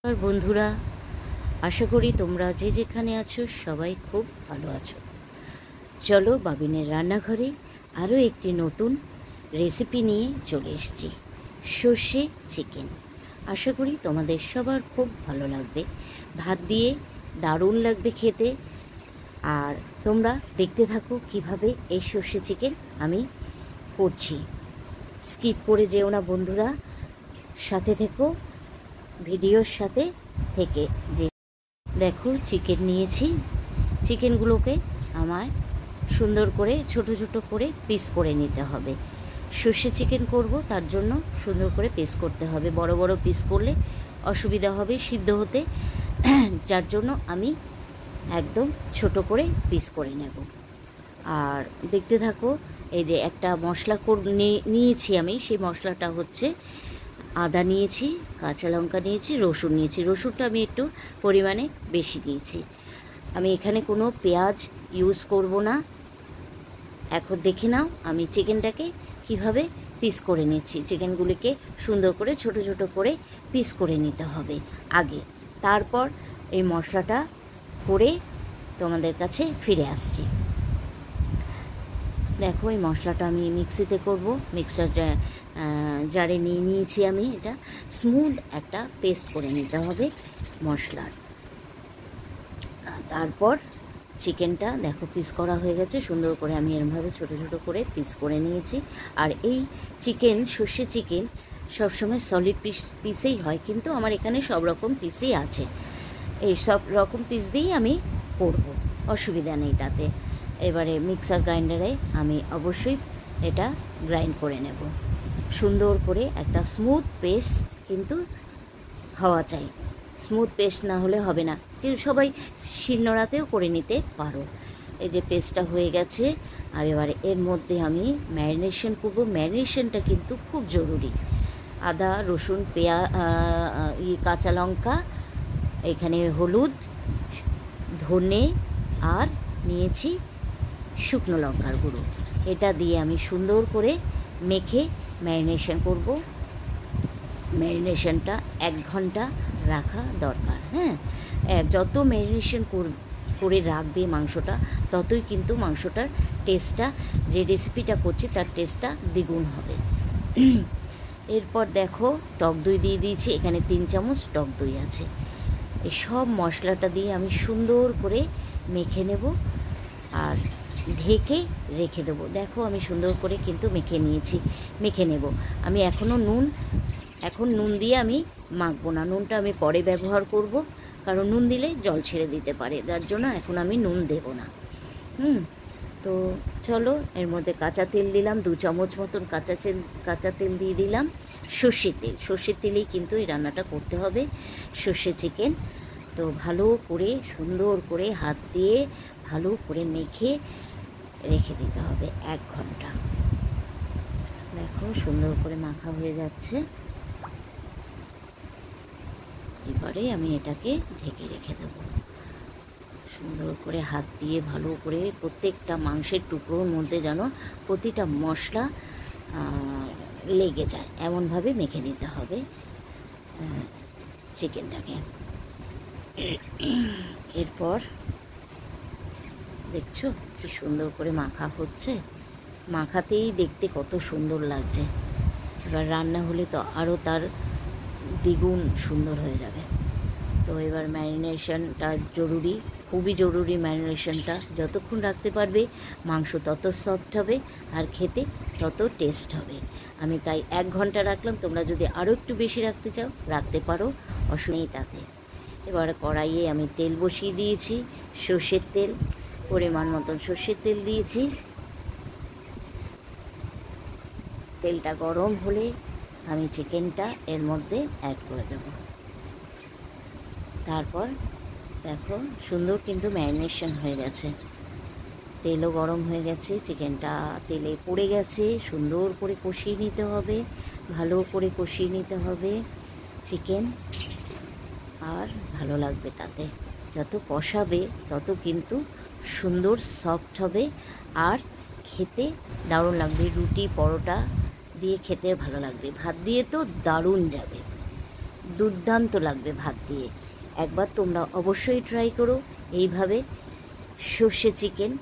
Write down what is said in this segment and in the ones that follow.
আর বন্ধুরা, আশা করি তোমরা যে যেখানে আছো সবাই খুব ভালো আছো। চলো বাবিনের রান্নাঘরে আরও একটি নতুন রেসিপি নিয়ে চলে এসেছি, সর্ষে চিকেন। আশা করি তোমাদের সবার খুব ভালো লাগবে, ভাত দিয়ে দারুণ লাগবে খেতে। আর তোমরা দেখতে থাকো কিভাবে এই সর্ষে চিকেন আমি করছি। স্কিপ করে যেও না বন্ধুরা, সাথে থেকো, ভিডিওর সাথে থেকে। যে দেখো চিকেন নিয়েছি, চিকেনগুলোকে আমায় সুন্দর করে ছোট ছোট করে পিস করে নিতে হবে। সর্ষে চিকেন করব, তার জন্য সুন্দর করে পিস করতে হবে। বড় বড় পিস করলে অসুবিধা হবে সিদ্ধ হতে, যার জন্য আমি একদম ছোট করে পিস করে নেব। আর দেখতে থাকো, এই যে একটা মশলা নিয়েছি আমি, সেই মশলাটা হচ্ছে আদা নিয়েছি, কাঁচা লঙ্কা নিয়েছি, রসুন নিয়েছি। রসুনটা আমি একটু পরিমাণে বেশি নিয়েছি। আমি এখানে কোনো পেঁয়াজ ইউজ করব না। এখন দেখে নাও আমি চিকেনটাকে কিভাবে পিস করে নিচ্ছি। চিকেনগুলিকে সুন্দর করে ছোট ছোট করে পিস করে নিতে হবে আগে, তারপর এই মশলাটা করে তোমাদের কাছে ফিরে আসছি। দেখো এই মশলাটা আমি মিক্সিতে করব, মিক্সার জারে নিয়ে নিয়েছি আমি। এটা স্মুথ একটা পেস্ট করে নিতে হবে মশলার। তারপর চিকেনটা দেখো পিস করা হয়ে গেছে, সুন্দর করে আমি এরমভাবে ছোট ছোট করে পিস করে নিয়েছি। আর এই চিকেন, সর্ষে চিকেন সবসময় সলিড পিসেই হয়, কিন্তু আমার এখানে সব রকম পিসই আছে। এই সব রকম পিস দিয়েই আমি করব, অসুবিধা নেই তাতে। এবারে মিক্সার গ্রাইন্ডারে আমি অবশ্যই এটা গ্রাইন্ড করে নেব। সুন্দর করে একটা স্মুথ পেস্ট কিন্তু হওয়া চাই, স্মুথ পেস্ট না হলে হবে না। কেউ সবাই শিলনোড়াতেও করে নিতে পারো। এই যে পেস্টটা হয়ে গেছে। আর এবারে এর মধ্যে আমি ম্যারিনেশন করব। ম্যারিনেশনটা কিন্তু খুব জরুরি। আদা, রসুন, কাঁচা লঙ্কা, এখানে হলুদ, ধনে আর নিয়েছি শুকনো লঙ্কার গুঁড়ো। এটা দিয়ে আমি সুন্দর করে মেখে ম্যারিনেশন করব। ম্যারিনেশনটা 1 ঘন্টা রাখা দরকার। হ্যাঁ, যত ম্যারিনেশন করে রাখবে মাংসটা, ততই কিন্তু মাংসটার টেস্টটা, যে রেসিপিটা করছি তার টেস্টটা দ্বিগুণ হবে। এরপর দেখো টক দই দিয়ে দিয়েছি, এখানে 3 চামচ টক দই আছে। এই সব মশলাটা দিয়ে আমি সুন্দর করে মেখে নেব আর ঢেকে রেখে দেবো। দেখো আমি সুন্দর করে কিন্তু মেখে নেব। আমি এখন নুন দিয়ে আমি মাখবো না, নুনটা আমি পরে ব্যবহার করব, কারণ নুন দিলে জল ছেড়ে দিতে পারে, যার জন্য এখন আমি নুন দেব না। তো চলো, এর মধ্যে কাঁচা তেল দিলাম 2 চামচ মতন। কাঁচা তেল দিয়ে দিলাম সর্ষের তেলেই কিন্তু এই রান্নাটা করতে হবে, সর্ষে চিকেন। তো ভালো করে সুন্দর করে হাত দিয়ে ভালো করে মেখে রেখে দিতে হবে 1 ঘন্টা। দেখো সুন্দর করে মাখা হয়ে যাচ্ছে। এবারে আমি এটাকে ঢেকে রেখে দেবো। সুন্দর করে হাত দিয়ে ভালো করে প্রত্যেকটা মাংসের টুকরোর মধ্যে যেন প্রতিটা মশলা লেগে যায়, এমনভাবে মেখে নিতে হবে চিকেনটাকে। এরপর দেখছো কি সুন্দর করে মাখা হচ্ছে, মাখাতেই দেখতে কত সুন্দর লাগছে। এবার রান্না হলে তো আরও তার দ্বিগুণ সুন্দর হয়ে যাবে। তো এবার ম্যারিনেশনটা জরুরি, খুবই জরুরি। ম্যারিনেশনটা যতক্ষণ রাখতে পারবে মাংস তত সফট হবে আর খেতে তত টেস্ট হবে। আমি তাই 1 ঘন্টা রাখলাম। তোমরা যদি আরও একটু বেশি রাখতে চাও রাখতে পারো, অসুবিধা নেই তাতে। এবার কড়াইয়ে আমি তেল বসিয়ে দিয়েছি, সর্ষের তেল, পরিমাণ মতন সর্ষের তেল দিয়েছি। তেলটা গরম হলে আমি চিকেনটা এর মধ্যে অ্যাড করে দেব। তারপর দেখো সুন্দর কিন্তু ম্যারিনেশন হয়ে গেছে, তেলও গরম হয়ে গেছে, চিকেনটা তেলে পড়ে গেছে। সুন্দর করে কষিয়ে নিতে হবে, ভালো করে কষিয়ে নিতে হবে চিকেন। আর ভালো লাগবে তাতে, যত কষাবে তত কিন্তু সুন্দর সফট হবে আর খেতে দারুণ লাগবে। রুটি, পরোটা দিয়ে খেতে ভালো লাগবে, ভাত দিয়ে তো দারুণ যাবে। দুর্দান্ত লাগবে ভাত দিয়ে। একবার তোমরা অবশ্যই ট্রাই করো এইভাবে সর্ষে চিকেন।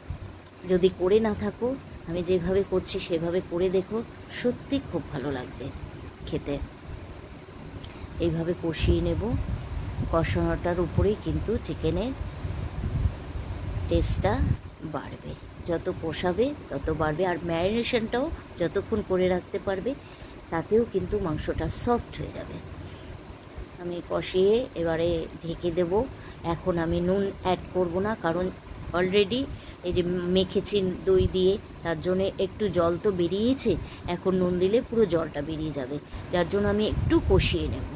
যদি করে না থাকো, আমি যেভাবে করছি সেভাবে করে দেখো, সত্যি খুব ভালো লাগবে খেতে। এইভাবে কষিয়ে নেব। কষানোটার উপরেই কিন্তু চিকেনের টেস্টটা বাড়বে, যত কষাবে তত বাড়বে। আর ম্যারিনেশনটাও যতক্ষণ করে রাখতে পারবে তাতেও কিন্তু মাংসটা সফট হয়ে যাবে। আমি কষিয়ে এবারে ঢেকে দেব। এখন আমি নুন অ্যাড করব না, কারণ অলরেডি এই যে মেখেছি দই দিয়ে, তার জন্যে একটু জল তো বেরিয়েছে। এখন নুন দিলে পুরো জলটা বেরিয়ে যাবে, যার জন্য আমি একটু কষিয়ে নেব।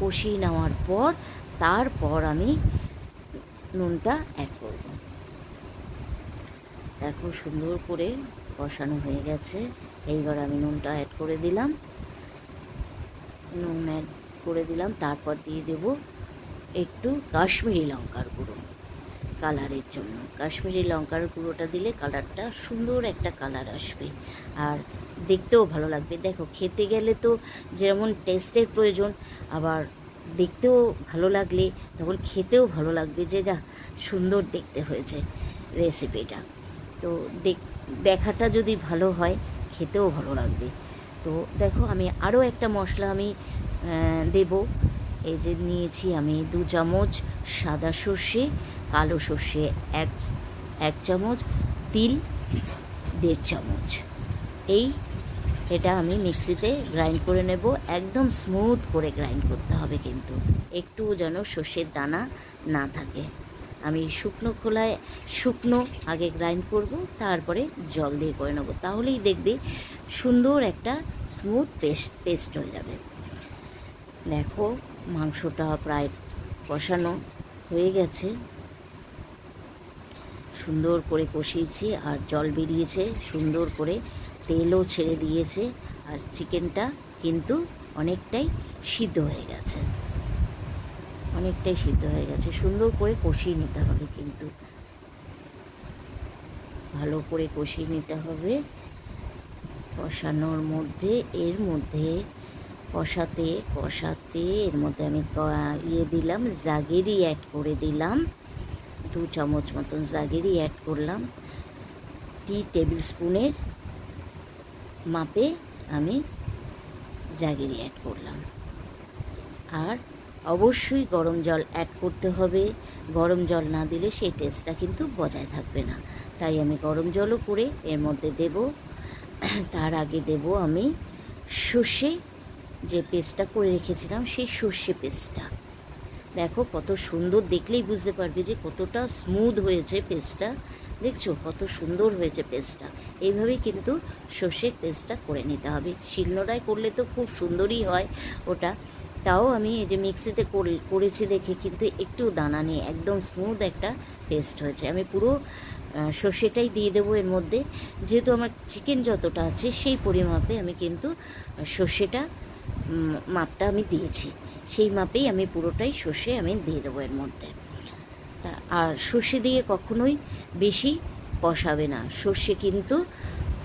কষিয়ে নেওয়ার পর তারপর আমি নুনটা অ্যাড করব। দেখো সুন্দর করে কষানো হয়ে গেছে। এইবার আমি নুনটা অ্যাড করে দিলাম। নুন অ্যাড করে দিলাম, তারপর দিয়ে দেব একটু কাশ্মীরি লঙ্কার গুঁড়ো কালারের জন্য। কাশ্মীরি লঙ্কার গুঁড়োটা দিলে কালারটা সুন্দর একটা কালার আসবে, আর দেখতেও ভালো লাগবে। দেখো খেতে গেলে তো যেমন টেস্টের প্রয়োজন, আবার দেখতেও ভালো লাগলে তখন খেতেও ভালো লাগবে, যে যা সুন্দর দেখতে হয়েছে রেসিপিটা। তো দেখাটা যদি ভালো হয় খেতেও ভালো লাগবে। তো দেখো আমি আরও একটা মশলা আমি দেব। এই যে নিয়েছি আমি 2 চামচ সাদা সর্ষে, কালো সর্ষে এক চামচ, তিল 1.5 চামচ। এটা আমি মিক্সিতে গ্রাইন্ড করে নেব। একদম স্মুথ করে গ্রাইন্ড করতে হবে, কিন্তু একটু যেন সর্ষের দানা না থাকে। আমি শুকনো আগে গ্রাইন্ড করব, তারপরে জল দিয়ে করে নেব, তাহলেই দেখবে সুন্দর একটা স্মুথ পেস্ট হয়ে যাবে। দেখো মাংসটা প্রায় কষানো হয়ে গেছে, সুন্দর করে কষিয়েছি আর জল বেরিয়েছে, সুন্দর করে তেলও ছেড়ে দিয়েছে, আর চিকেনটা কিন্তু অনেকটাই সিদ্ধ হয়ে গেছে। সুন্দর করে কষিয়ে নিতে হবে, কিন্তু ভালো করে কষিয়ে নিতে হবে। কষানোর মধ্যে এর মধ্যে কষাতে এর মধ্যে আমি দিলাম জাগেরি অ্যাড করে দিলাম। 2 চামচ মতন জাগেরি অ্যাড করলাম। টি টেবিল স্পুনের মাপে আমি জাগেরি অ্যাড করলাম। আর অবশ্যই গরম জল অ্যাড করতে হবে। গরম জল না দিলে সেই টেস্টটা কিন্তু বজায় থাকবে না, তাই আমি গরম জলও করে এর মধ্যে দেব। তার আগে দেব আমি সর্ষে যে পেস্টটা করে রেখেছিলাম, সেই সর্ষে পেস্টটা। দেখো কত সুন্দর, দেখলেই বুঝতে পারবে যে কতটা স্মুথ হয়েছে পেস্টটা। দেখছো কত সুন্দর হয়েছে পেস্টটা। এইভাবেই কিন্তু সর্ষের পেস্টটা করে নিতে হবে। শিলনোড়ায় করলে তো খুব সুন্দরই হয় ওটা, তাও আমি এই যে মিক্সিতে করেছি দেখে কিন্তু একটু দানা নেই, একদম স্মুথ একটা পেস্ট হয়েছে। আমি পুরো সর্ষেটাই দিয়ে দেবো এর মধ্যে, যেহেতু আমার চিকেন যতটা আছে সেই পরিমাপে আমি কিন্তু সর্ষেটা মাপটা আমি দিয়েছি, সেই মাপেই আমি পুরোটাই সর্ষে আমি দিয়ে দেবো এর মধ্যে। আর সর্ষে দিয়ে কখনোই বেশি কষাবে না, সর্ষে কিন্তু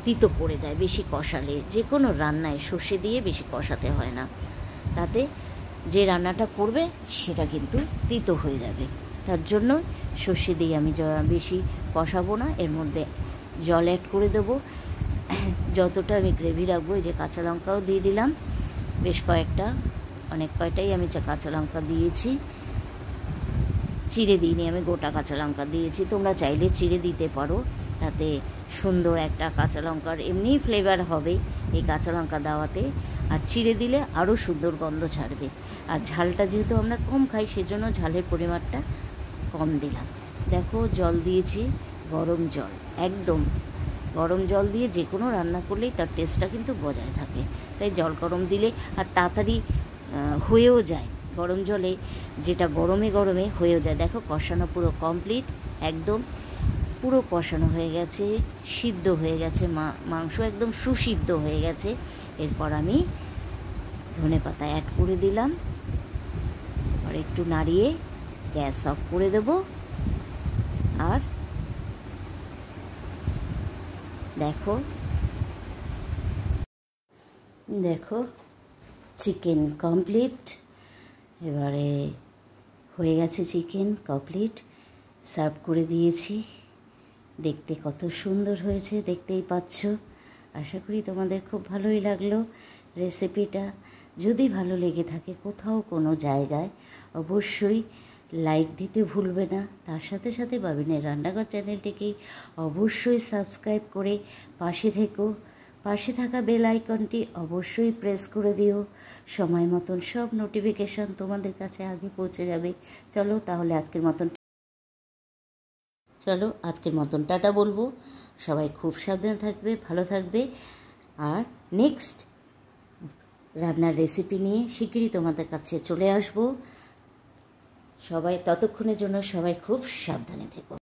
তিতো করে দেয় বেশি কষালে। যে কোনো রান্নায় সর্ষে দিয়ে বেশি কষাতে হয় না, তাতে যে রান্নাটা করবে সেটা কিন্তু তিতো হয়ে যাবে। তার জন্য সর্ষে দিয়ে আমি বেশি কষাবো না। এর মধ্যে জল অ্যাড করে দেবো যতটা আমি গ্রেভি রাখবো। এই যে কাঁচা লঙ্কাও দিয়ে দিলাম বেশ কয়েকটা, অনেক কয়টাই আমি কাঁচা লঙ্কা দিয়েছি, চিড়ে দিইনি, আমি গোটা কাঁচা লঙ্কা দিয়েছি। তোমরা চাইলে চিড়ে দিতে পারো, তাতে সুন্দর একটা কাঁচা লঙ্কার এমনিই ফ্লেভার হবে এই কাঁচা লঙ্কা দেওয়াতে, আর চিড়ে দিলে আরও সুন্দর গন্ধ ছাড়বে। আর ঝালটা যেহেতু আমরা কম খাই, সেজন্য ঝালের পরিমাণটা কম দিলাম। দেখো জল দিয়েছি, গরম জল, একদম গরম জল দিয়ে যে কোনো রান্না করলেই তার টেস্টটা কিন্তু বজায় থাকে। তাই জল গরম দিলে আর তাড়াতাড়ি হয়েও যায়, গরম জলে যেটা গরমে হয়েও যায়। দেখো কষানো পুরো কমপ্লিট, একদম পুরো কষানো হয়ে গেছে, সিদ্ধ হয়ে গেছে, মাংস একদম সুসিদ্ধ হয়ে গেছে। এরপর আমি ধনেপাতা অ্যাড করে দিলাম, আর একটু নাড়িয়ে গ্যাস অফ করে দেব। আর দেখো চিকেন কমপ্লিট, এবারে হয়ে গেছে চিকেন কমপ্লিট, সার্ভ করে দিয়েছি। দেখতে কত সুন্দর হয়েছে দেখতেই পাচ্ছ। আশা করি তোমাদের খুব ভালোই লাগলো রেসিপিটা। যদি ভালো লেগে থাকে কোথাও কোনো জায়গায় অবশ্যই লাইক দিতে ভুলবে না। তার সাথে সাথে বাবিনের রান্নাঘর চ্যানেলটিকেই অবশ্যই সাবস্ক্রাইব করে পাশে থেকো। পাশে থাকা বেল আইকনটি অবশ্যই প্রেস করে দিও। সময় মতন সব নোটিফিকেশান তোমাদের কাছে আগে পৌঁছে যাবে। চলো আজকের মতন টাটা বলবো। সবাই খুব সাবধানে থাকবে, ভালো থাকবে। আর নেক্সট রান্নার রেসিপি নিয়ে শিগগিরই তোমাদের কাছে চলে আসবো। সবাই ততক্ষণের জন্য সবাই খুব সাবধানে থেকো।